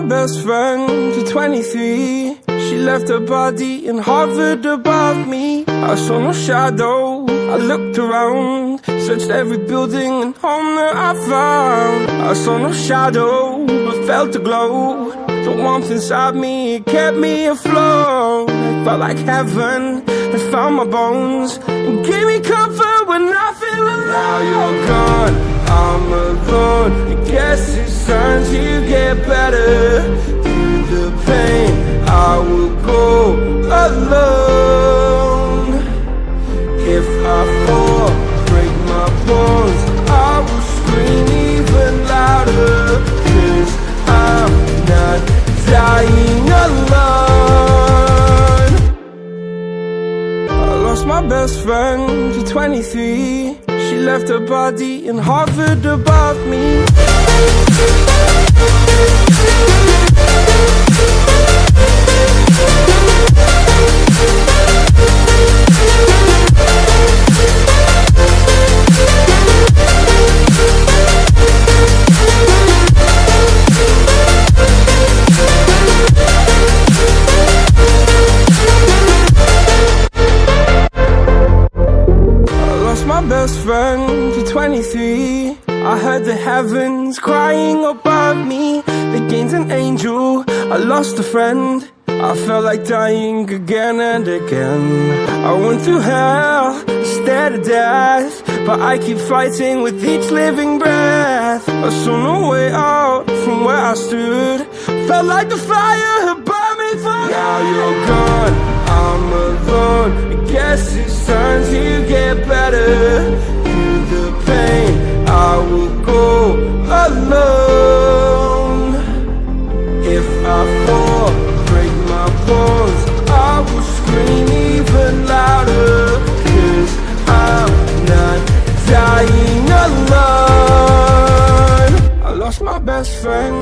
best friend to 23. She left her body and hovered above me. I saw no shadow, I looked around, searched every building and home that I found. I saw no shadow, but felt a glow. The warmth inside me, it kept me afloat. It felt like heaven had found my bones and gave me comfort when I feel alone. Now you're gone, I'm alone. I guess it's time to get better. Through the pain, I will go alone. If I fall, break my bones, I will scream even louder. 'Cause I'm not dying alone. I lost my best friend to 23. She left her body and hovered above me. Best friend to 23. I heard the heavens crying above me. They gained an angel, I lost a friend. I felt like dying again and again. I went through hell, stared at death, but I keep fighting with each living breath. I saw no way out from where I stood. Felt like the fire had burned me through. Now you're gone, I'm alone. I guess it's time to get better. Through the pain, I will go alone. If I fall, break my bones, I will scream even louder. 'Cause I'm not dying alone. I lost my best friend.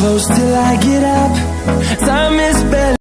Close till I get up. Time is barely